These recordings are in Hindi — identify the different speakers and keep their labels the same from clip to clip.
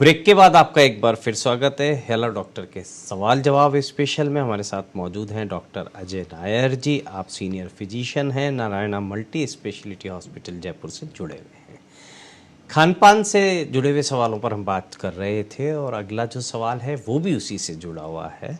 Speaker 1: ब्रेक के बाद आपका एक बार फिर स्वागत है हेलो डॉक्टर के सवाल जवाब स्पेशल में। हमारे साथ मौजूद हैं डॉक्टर अजय नायर जी। आप सीनियर फिजिशियन हैं, Narayana multi speciality hospital Jaipur से जुड़े हुए हैं। खान पान से जुड़े हुए सवालों पर हम बात कर रहे थे और अगला जो सवाल है वो भी उसी से जुड़ा हुआ है।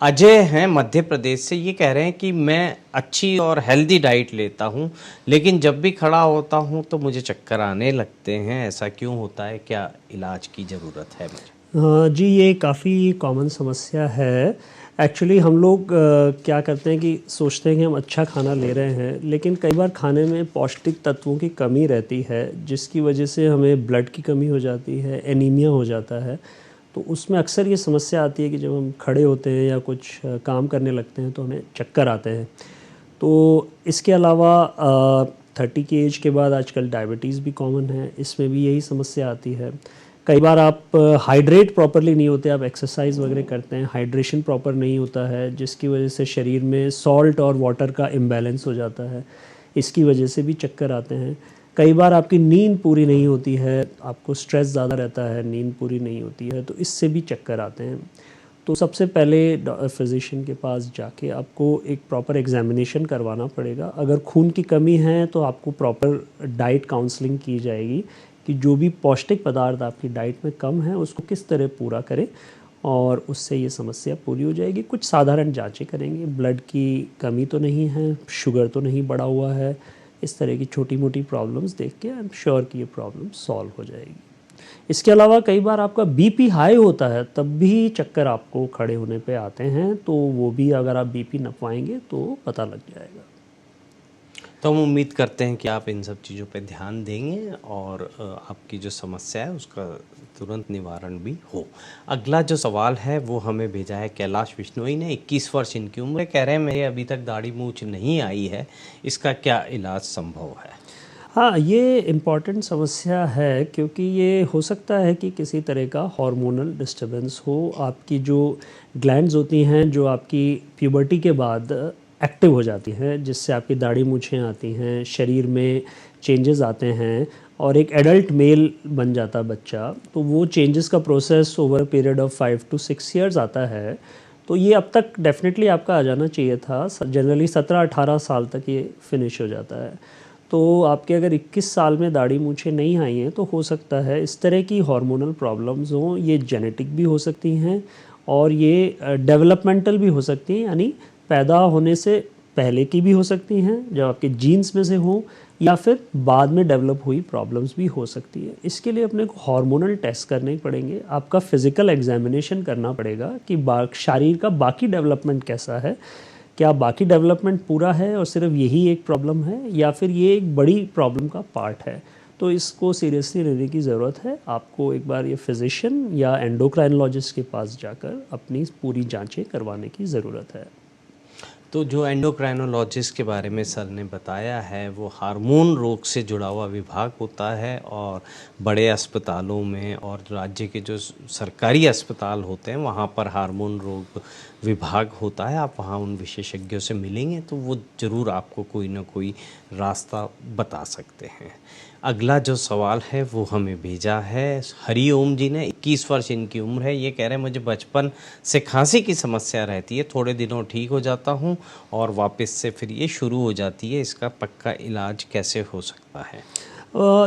Speaker 1: अजय हैं मध्य प्रदेश से, ये कह रहे हैं कि मैं अच्छी और हेल्दी डाइट लेता हूँ लेकिन जब भी खड़ा होता हूँ तो मुझे चक्कर आने लगते हैं, ऐसा क्यों होता है, क्या इलाज की ज़रूरत है मुझे?
Speaker 2: जी, ये काफ़ी कॉमन समस्या है। एक्चुअली हम लोग क्या करते हैं कि सोचते हैं कि हम अच्छा खाना ले रहे हैं, लेकिन कई बार खाने में पौष्टिक तत्वों की कमी रहती है, जिसकी वजह से हमें ब्लड की कमी हो जाती है, एनीमिया हो जाता है। तो उसमें अक्सर ये समस्या आती है कि जब हम खड़े होते हैं या कुछ काम करने लगते हैं तो हमें चक्कर आते हैं। तो इसके अलावा 30 की एज के बाद आजकल डायबिटीज़ भी कॉमन है, इसमें भी यही समस्या आती है। कई बार आप हाइड्रेट प्रॉपरली नहीं होते, आप एक्सरसाइज वगैरह करते हैं, हाइड्रेशन प्रॉपर नहीं होता है, जिसकी वजह से शरीर में सॉल्ट और वाटर का इम्बैलेंस हो जाता है, इसकी वजह से भी चक्कर आते हैं। कई बार आपकी नींद पूरी नहीं होती है, आपको स्ट्रेस ज़्यादा रहता है, नींद पूरी नहीं होती है, तो इससे भी चक्कर आते हैं। तो सबसे पहले फिजिशियन के पास जाके आपको एक प्रॉपर एग्जामिनेशन करवाना पड़ेगा। अगर खून की कमी है तो आपको प्रॉपर डाइट काउंसलिंग की जाएगी कि जो भी पौष्टिक पदार्थ आपकी डाइट में कम है उसको किस तरह पूरा करें और उससे ये समस्या पूरी हो जाएगी। कुछ साधारण जांचें करेंगे, ब्लड की कमी तो नहीं है, शुगर तो नहीं बढ़ा हुआ है, इस तरह की छोटी मोटी प्रॉब्लम्स देख के आई एम श्योर कि ये प्रॉब्लम सॉल्व हो जाएगी। इसके अलावा कई बार आपका बीपी हाई होता है, तब भी चक्कर आपको खड़े होने पे आते हैं, तो वो भी अगर आप बीपी नपवाएंगे तो पता लग जाएगा।
Speaker 1: तो हम उम्मीद करते हैं कि आप इन सब चीज़ों पे ध्यान देंगे और आपकी जो समस्या है उसका तुरंत निवारण भी हो। अगला जो सवाल है वो हमें भेजा है कैलाश बिश्नोई ने। 21 वर्ष इनकी उम्र है, कह रहे हैं मेरे अभी तक दाढ़ी मूंछ नहीं आई है, इसका क्या इलाज संभव है?
Speaker 2: हाँ, ये इम्पॉर्टेंट समस्या है क्योंकि ये हो सकता है कि किसी तरह का हार्मोनल डिस्टर्बेंस हो। आपकी जो ग्लैंड्स होती हैं जो आपकी प्यूबर्टी के बाद एक्टिव हो जाती हैं, जिससे आपकी दाढ़ी मूंछें आती हैं, शरीर में चेंजेस आते हैं और एक एडल्ट मेल बन जाता बच्चा। तो वो चेंजेस का process over period of 5 to 6 years आता है। तो ये अब तक डेफिनेटली आपका आ जाना चाहिए था। जनरली 17-18 साल तक ये फिनिश हो जाता है। तो आपके अगर 21 साल में दाढ़ी मूंछें नहीं आई हैं तो हो सकता है इस तरह की हार्मोनल प्रॉब्लम्स हों। ये जेनेटिक भी हो सकती हैं और ये डेवलपमेंटल भी हो सकती हैं, यानी पैदा होने से पहले की भी हो सकती हैं जब आपके जीन्स में से हों, या फिर बाद में डेवलप हुई प्रॉब्लम्स भी हो सकती है। इसके लिए अपने को हार्मोनल टेस्ट करने पड़ेंगे, आपका फिज़िकल एग्जामिनेशन करना पड़ेगा कि शरीर का बाकी डेवलपमेंट कैसा है, क्या बाकी डेवलपमेंट पूरा है और सिर्फ यही एक प्रॉब्लम है, या फिर ये एक बड़ी प्रॉब्लम का पार्ट है। तो इसको सीरियसली लेने की ज़रूरत है। आपको एक बार ये फिजिशियन या एंडोक्राइनोलॉजिस्ट के पास जाकर अपनी पूरी जांचें करवाने की ज़रूरत है।
Speaker 1: तो जो एंडोक्राइनोलॉजिस्ट के बारे में सर ने बताया है वो हार्मोन रोग से जुड़ा हुआ विभाग होता है और बड़े अस्पतालों में और राज्य के जो सरकारी अस्पताल होते हैं वहाँ पर हार्मोन रोग विभाग होता है। आप वहाँ उन विशेषज्ञों से मिलेंगे तो वो ज़रूर आपको कोई ना कोई रास्ता बता सकते हैं। अगला जो सवाल है वो हमें भेजा है हरिओम जी ने। 21 वर्ष इनकी उम्र है, ये कह रहे हैं मुझे बचपन से खांसी की समस्या रहती है, थोड़े दिनों ठीक हो जाता हूँ और वापस से फिर ये शुरू हो जाती है, इसका पक्का इलाज कैसे हो सकता है?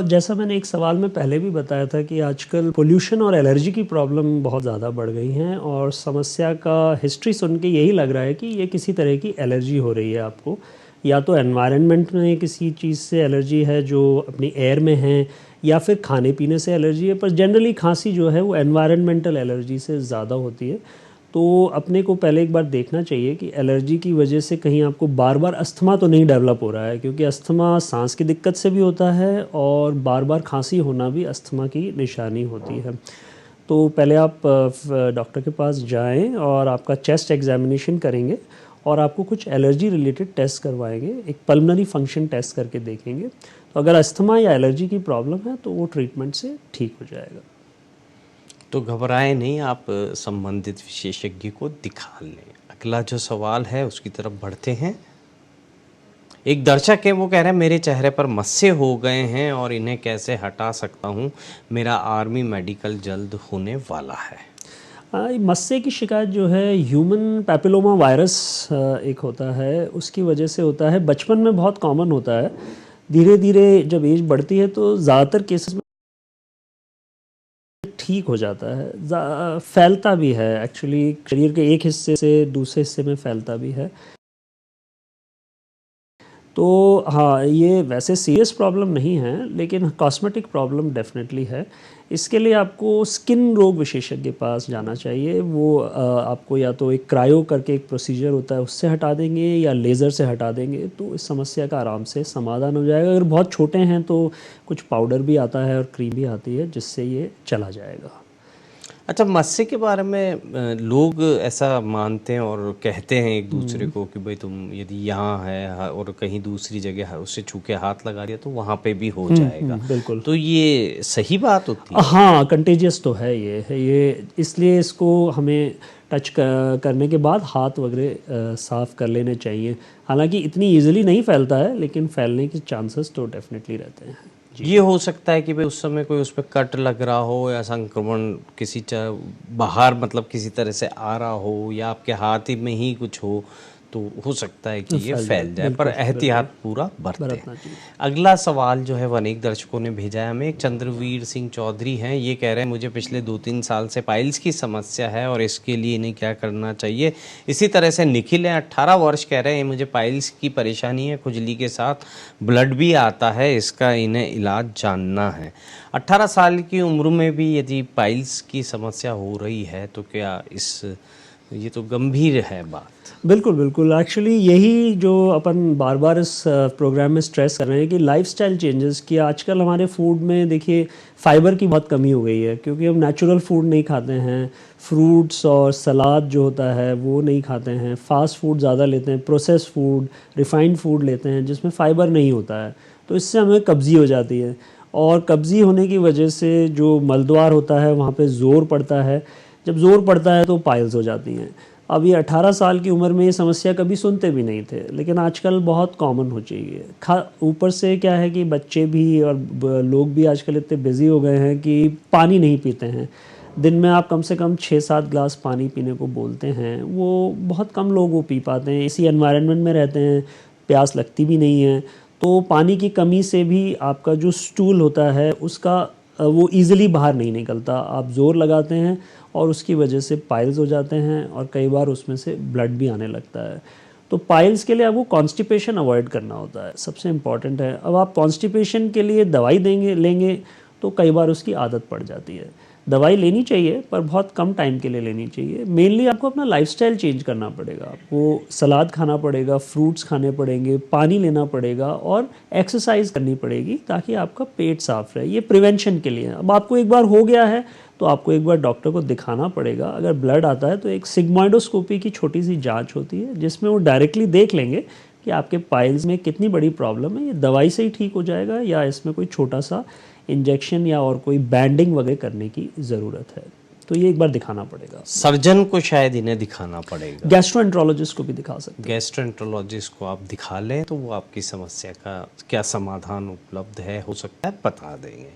Speaker 2: जैसा मैंने एक सवाल में पहले भी बताया था कि आजकल पोल्यूशन और एलर्जी की प्रॉब्लम बहुत ज़्यादा बढ़ गई हैं और समस्या का हिस्ट्री सुन के यही लग रहा है कि ये किसी तरह की एलर्जी हो रही है आपको। या तो एनवायरनमेंट में किसी चीज़ से एलर्जी है जो अपनी एयर में है, या फिर खाने पीने से एलर्जी है, पर जनरली खांसी जो है वो एनवायरनमेंटल एलर्जी से ज़्यादा होती है। तो अपने को पहले एक बार देखना चाहिए कि एलर्जी की वजह से कहीं आपको बार बार अस्थमा तो नहीं डेवलप हो रहा है, क्योंकि अस्थमा सांस की दिक्कत से भी होता है और बार बार खांसी होना भी अस्थमा की निशानी होती है। तो पहले आप डॉक्टर के पास जाएं और आपका चेस्ट एग्जामिनेशन करेंगे और आपको कुछ एलर्जी रिलेटेड टेस्ट करवाएंगे, एक पल्मोनरी फंक्शन टेस्ट करके देखेंगे। तो अगर अस्थमा या एलर्जी की प्रॉब्लम है तो वो ट्रीटमेंट से ठीक हो जाएगा।
Speaker 1: तो घबराएं नहीं, आप संबंधित विशेषज्ञ को दिखा लें। अगला जो सवाल है उसकी तरफ बढ़ते हैं। एक दर्शक है, वो कह रहे हैं मेरे चेहरे पर मस्से हो गए हैं और इन्हें कैसे हटा सकता हूँ, मेरा आर्मी मेडिकल जल्द होने वाला है।
Speaker 2: ये मस्से की शिकायत जो है ह्यूमन पैपिलोमा वायरस एक होता है, उसकी वजह से होता है। बचपन में बहुत कॉमन होता है, धीरे धीरे जब एज बढ़ती है तो ज़्यादातर केसेस में ठीक हो जाता है। फैलता भी है, एक्चुअली शरीर के एक हिस्से से दूसरे हिस्से में फैलता भी है। तो हाँ, ये वैसे सीरियस प्रॉब्लम नहीं है, लेकिन कॉस्मेटिक प्रॉब्लम डेफिनेटली है। इसके लिए आपको स्किन रोग विशेषज्ञ के पास जाना चाहिए। वो आपको या तो एक क्रायो करके एक प्रोसीजर होता है, उससे हटा देंगे, या लेज़र से हटा देंगे, तो इस समस्या का आराम से समाधान हो जाएगा। अगर बहुत छोटे हैं तो कुछ पाउडर भी आता है और क्रीम भी आती है, जिससे ये चला जाएगा।
Speaker 1: अच्छा, मस्से के बारे में लोग ऐसा मानते हैं और कहते हैं एक दूसरे को कि भाई तुम यदि यहाँ है और कहीं दूसरी जगह है, उससे छू के हाथ लगा दिया तो वहाँ पे भी हो जाएगा।
Speaker 2: बिल्कुल।
Speaker 1: तो ये सही बात होती है?
Speaker 2: हाँ, कंटेजियस तो है ये, इसलिए इसको हमें टच करने के बाद हाथ वगैरह साफ़ कर लेने चाहिए। हालांकि इतनी इजीली नहीं फैलता है, लेकिन फैलने के चांसेस तो डेफिनेटली रहते हैं।
Speaker 1: ये हो सकता है कि भाई उस समय कोई उस पर कट लग रहा हो, या संक्रमण किसी बाहर मतलब किसी तरह से आ रहा हो, या आपके हाथ ही में ही कुछ हो, तो हो सकता है कि ये फैल जाए, पर एहतियात पूरा बरतें। अगला सवाल जो है वो अनेक दर्शकों ने भेजा है हमें। एक चंद्रवीर सिंह चौधरी हैं, ये कह रहे हैं मुझे पिछले 2-3 साल से पाइल्स की समस्या है और इसके लिए इन्हें क्या करना चाहिए। इसी तरह से निखिल हैं, 18 वर्ष, कह रहे हैं मुझे पाइल्स की परेशानी है, खुजली के साथ ब्लड भी आता है, इसका इन्हें इलाज जानना है। 18 साल की उम्र में भी यदि पाइल्स की समस्या हो रही है तो क्या ये तो गंभीर है बात।
Speaker 2: बिल्कुल बिल्कुल, एक्चुअली यही जो अपन बार बार इस प्रोग्राम में स्ट्रेस कर रहे हैं कि लाइफस्टाइल चेंजेस की। आजकल हमारे फूड में देखिए फाइबर की बहुत कमी हो गई है, क्योंकि हम नेचुरल फूड नहीं खाते हैं। फ्रूट्स और सलाद जो होता है वो नहीं खाते हैं, फास्ट फूड ज़्यादा लेते हैं, प्रोसेस फूड, रिफाइंड फूड लेते हैं जिसमें फ़ाइबर नहीं होता है, तो इससे हमें कब्ज़ी हो जाती है। और कब्ज़ी होने की वजह से जो मलद्वार होता है वहाँ पे ज़ोर पड़ता है, जब ज़ोर पड़ता है तो पाइल्स हो जाती हैं। अब ये 18 साल की उम्र में ये समस्या कभी सुनते भी नहीं थे, लेकिन आजकल बहुत कॉमन हो चुकी है। ऊपर से क्या है कि बच्चे भी और लोग भी आजकल इतने बिजी हो गए हैं कि पानी नहीं पीते हैं। दिन में आप कम से कम 6-7 ग्लास पानी पीने को बोलते हैं, वो बहुत कम लोग वो पी पाते हैं। इसी एनवायरनमेंट में रहते हैं, प्यास लगती भी नहीं है, तो पानी की कमी से भी आपका जो स्टूल होता है उसका वो ईज़िली बाहर नहीं निकलता। आप ज़ोर लगाते हैं और उसकी वजह से पाइल्स हो जाते हैं, और कई बार उसमें से ब्लड भी आने लगता है। तो पाइल्स के लिए आपको कॉन्स्टिपेशन अवॉइड करना होता है, सबसे इम्पॉर्टेंट है। अब आप कॉन्स्टिपेशन के लिए दवाई लेंगे तो कई बार उसकी आदत पड़ जाती है। दवाई लेनी चाहिए, पर बहुत कम टाइम के लिए लेनी चाहिए। मेनली आपको अपना लाइफस्टाइल चेंज करना पड़ेगा, आपको सलाद खाना पड़ेगा, फ्रूट्स खाने पड़ेंगे, पानी लेना पड़ेगा और एक्सरसाइज करनी पड़ेगी, ताकि आपका पेट साफ रहे। ये प्रिवेंशन के लिए है। अब आपको एक बार हो गया है तो आपको एक बार डॉक्टर को दिखाना पड़ेगा। अगर ब्लड आता है तो एक सिग्मोइडोस्कोपी की छोटी सी जांच होती है, जिसमें वो डायरेक्टली देख लेंगे कि आपके पाइल्स में कितनी बड़ी प्रॉब्लम है। ये दवाई से ही ठीक हो जाएगा, या इसमें कोई छोटा सा इंजेक्शन या और कोई बैंडिंग वगैरह करने की ज़रूरत है। तो ये एक बार दिखाना पड़ेगा।
Speaker 1: सर्जन को शायद इन्हें दिखाना पड़ेगा,
Speaker 2: गैस्ट्रोएंट्रोलॉजिस्ट को भी दिखा सकते हैं।
Speaker 1: गैस्ट्रोएंट्रोलॉजिस्ट को आप दिखा लें तो वो आपकी समस्या का क्या समाधान उपलब्ध है, हो सकता है बता देंगे।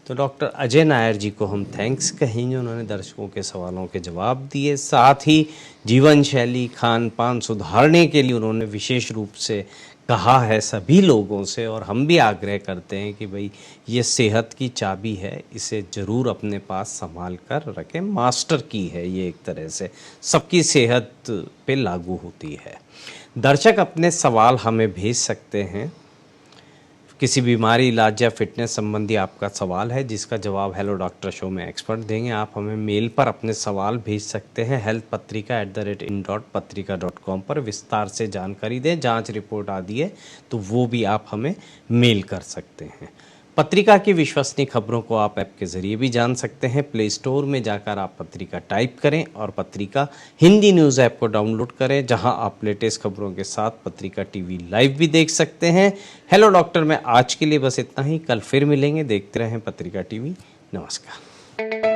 Speaker 1: तो डॉक्टर अजय नायर जी को हम थैंक्स कहेंगे, उन्होंने दर्शकों के सवालों के जवाब दिए, साथ ही जीवन शैली खान पान सुधारने के लिए उन्होंने विशेष रूप से कहा है सभी लोगों से, और हम भी आग्रह करते हैं कि भाई ये सेहत की चाबी है, इसे ज़रूर अपने पास संभाल कर रखें। मास्टर की है ये, एक तरह से सबकी सेहत पे लागू होती है। दर्शक अपने सवाल हमें भेज सकते हैं। किसी बीमारी, इलाज या फिटनेस संबंधी आपका सवाल है जिसका जवाब हेलो डॉक्टर शो में एक्सपर्ट देंगे, आप हमें मेल पर अपने सवाल भेज सकते हैं healthpatrika@in.patrika.com पर। विस्तार से जानकारी दें, जांच रिपोर्ट आदि है तो वो भी आप हमें मेल कर सकते हैं। पत्रिका की विश्वसनीय खबरों को आप ऐप के ज़रिए भी जान सकते हैं। प्ले स्टोर में जाकर आप पत्रिका टाइप करें और पत्रिका हिंदी न्यूज़ ऐप को डाउनलोड करें, जहां आप लेटेस्ट खबरों के साथ पत्रिका टीवी लाइव भी देख सकते हैं। हेलो डॉक्टर में आज के लिए बस इतना ही, कल फिर मिलेंगे। देखते रहें पत्रिका टीवी। नमस्कार।